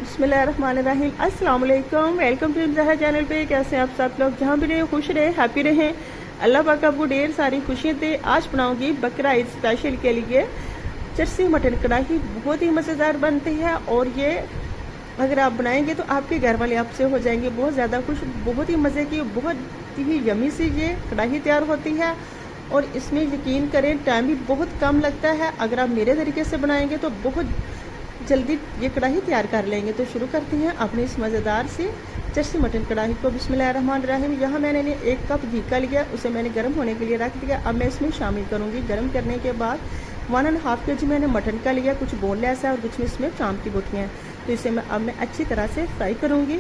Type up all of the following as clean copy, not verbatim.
बिस्मिल्लाहिर्रहमानिर्रहीम। अस्सलाम वालेकुम। वेलकम टू जहरा चैनल पे। कैसे हैं आप सब लोग? जहाँ भी रहे खुश रहे, हैप्पी रहें। अल्लाह पाक आपको ढेर सारी खुशियाँ दे। आज बनाऊंगी बकरा ईद स्पेशल के लिए चरसी मटन कढ़ाई। बहुत ही मज़ेदार बनती है और ये अगर आप बनाएंगे तो आपके घर वाले आपसे हो जाएंगे बहुत ज़्यादा खुश। बहुत ही मज़े की, बहुत ही यमी सी ये कढ़ाई तैयार होती है और इसमें यकीन करें टाइम भी बहुत कम लगता है। अगर आप मेरे तरीके से बनाएंगे तो बहुत जल्दी ये कढ़ाई तैयार कर लेंगे। तो शुरू करते हैं अपनी इस मज़ेदार सी चरसी मटन कढ़ाई को। बिस्मिल्लाहिर्रहमानिर्रहीम। यहाँ मैंने 1 कप घी का लिया, उसे मैंने गर्म होने के लिए रख दिया। अब मैं इसमें शामिल करूँगी। गर्म करने के बाद 1.5 kg मैंने मटन का लिया, कुछ बोनलेस है और कुछ में इसमें चाम की बोटियाँ हैं। तो इसे मैं अच्छी तरह से फ्राई करूँगी।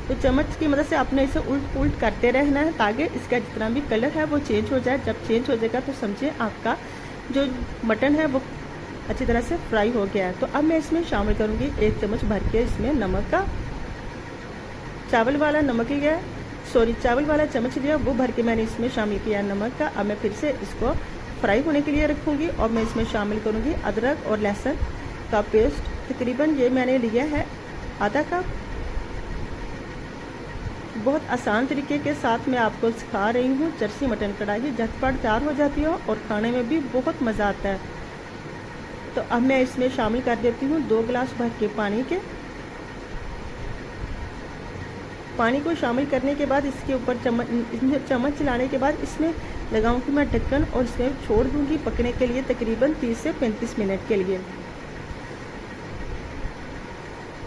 तो चम्मच की मदद से आपने इसे उल्ट पुल्ट करते रहना है ताकि इसका जितना भी कलर है वो चेंज हो जाए। जब चेंज हो जाएगा तो समझिए आपका जो मटन है वो अच्छी तरह से फ्राई हो गया है। तो अब मैं इसमें शामिल करूँगी 1 चम्मच भर के इसमें नमक का, चावल वाला नमक लिया, चावल वाला चम्मच लिया, वो भर के मैंने इसमें शामिल किया नमक का। अब मैं फिर से इसको फ्राई होने के लिए रखूँगी और मैं इसमें शामिल करूँगी अदरक और लहसुन का पेस्ट। तकरीबन ये मैंने लिया है आधा कप। बहुत आसान तरीके के साथ मैं आपको सिखा रही हूँ। चरसी मटन कढ़ाई झटपट तैयार हो जाती है और खाने में भी बहुत मज़ा आता है। तो अब मैं इसमें शामिल कर देती हूँ 2 गिलास भर के पानी के। पानी को शामिल करने के बाद इसके ऊपर चम्मच चलाने के बाद इसमें लगाऊंगी मैं ढक्कन और इसमें छोड़ दूंगी पकने के लिए तकरीबन 30 से 35 मिनट के लिए।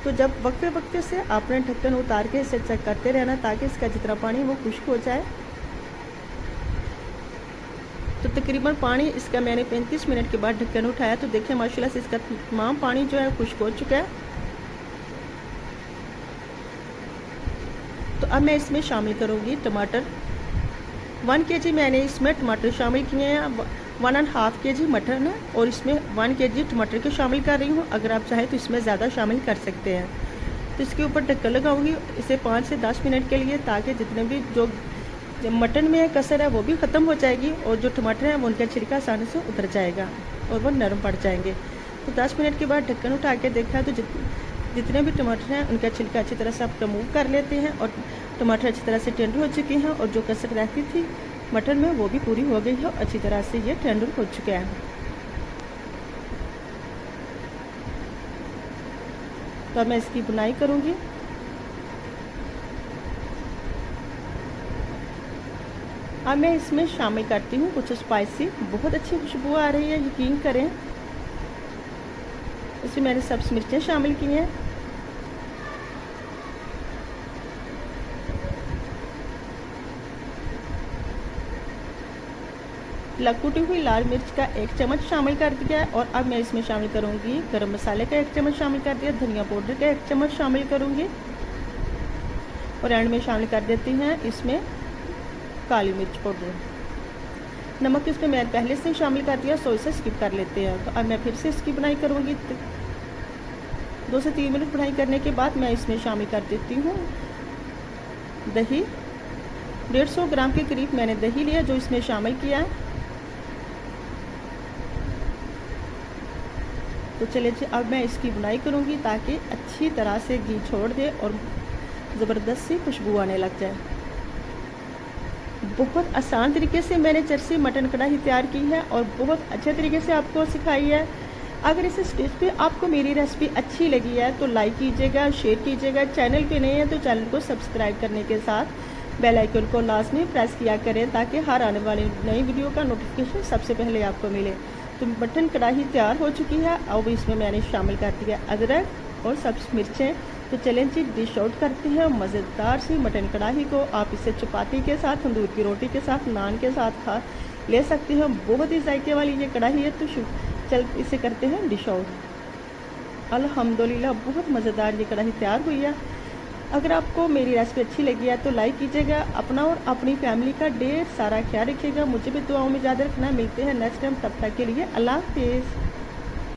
तो जब वक्फे वक्फे से आपने ढक्कन उतार के इसे चेक करते रहना ताकि इसका जितना पानी वो खुश्क हो जाए। तो तकरीबन पानी इसका मैंने 35 मिनट के बाद ढक्कन उठाया तो देखिए माशाल्लाह से इसका तमाम पानी जो है खुश्क हो चुका है। तो अब मैं इसमें शामिल करूँगी टमाटर। 1 kg मैंने इसमें टमाटर शामिल किए हैं। 1.5 kg मटन है और इसमें 1 kg टमाटर के शामिल कर रही हूँ। अगर आप चाहें तो इसमें ज़्यादा शामिल कर सकते हैं। तो इसके ऊपर ढक्कन लगाऊंगी इसे 5 से 10 मिनट के लिए ताकि जितने भी जो मटन में कसर है वो भी ख़त्म हो जाएगी और जो टमाटर है वो उनका छिलका आसानी से उतर जाएगा और वो नरम पड़ जाएंगे। तो 10 मिनट के बाद ढक्कन उठा के देखा तो जितने भी टमाटर हैं उनका छिलका अच्छी तरह से आप रिमूव कर लेते हैं और टमाटर अच्छी तरह से टेंडर हो चुके हैं और जो कसर रहती थी मटन में वो भी पूरी हो गई है और अच्छी तरह से ये टेंडर हो चुका है। तो अब मैं इसकी बुनाई करूँगी। अब मैं इसमें शामिल करती हूँ कुछ स्पाइसी। बहुत अच्छी खुशबू आ रही है, यकीन करें। इसमें मैंने सब्ज़ मिर्चें शामिल की हैं, कुटी हुई लाल मिर्च का 1 चम्मच शामिल कर दिया है। और अब मैं इसमें शामिल करूँगी गरम मसाले का 1 चम्मच शामिल कर दिया, धनिया पाउडर का 1 चम्मच शामिल करूँगी और एंड में शामिल कर देती हैं इसमें काली मिर्च पाउडर। नमक इसमें मैं पहले से शामिल कर दिया, सो इसे स्किप कर लेते हैं। तो अब मैं फिर से इसकी बुनाई करूँगी। 2 से 3 मिनट बुनाई करने के बाद मैं इसमें शामिल कर देती हूँ दही। 150 ग्राम के करीब मैंने दही लिया जो इसमें शामिल किया है। तो चलिए जी अब मैं इसकी बुनाई करूँगी ताकि अच्छी तरह से घी छोड़ दे और ज़बरदस्त सी खुशबू आने लग जाए। बहुत आसान तरीके से मैंने चरसी मटन कढ़ाई तैयार की है और बहुत अच्छे तरीके से आपको सिखाई है। अगर इस स्टेज पे आपको मेरी रेसिपी अच्छी लगी है तो लाइक कीजिएगा, शेयर कीजिएगा। चैनल पे नए हैं तो चैनल को सब्सक्राइब करने के साथ बेल आइकन को लाजमी प्रेस किया करें ताकि हर आने वाली नई वीडियो का नोटिफिकेशन सबसे पहले आपको मिले। तो मटन कढ़ाई तैयार हो चुकी है। अब इसमें मैंने शामिल कर दिया अदरक और सब्ज़ मिर्चें। तो चलें जी डिश आउट करते हैं मज़ेदार सी मटन कढ़ाई को। आप इसे चपाती के साथ, तंदूर की रोटी के साथ, नान के साथ खा ले सकते हैं। बहुत ही जायके वाली ये कढ़ाई है। तो चल इसे करते हैं डिश आउट। अल्हम्दुलिल्लाह बहुत मज़ेदार ये कढ़ाई तैयार हुई है। अगर आपको मेरी रेसिपी अच्छी लगी है तो लाइक कीजिएगा। अपना और अपनी फैमिली का ढेर सारा ख्याल रखिएगा। मुझे भी दुआओं में याद रखना। मिलते हैं नेक्स्ट टाइम, तब तक के लिए अल्लाह हाफिज़।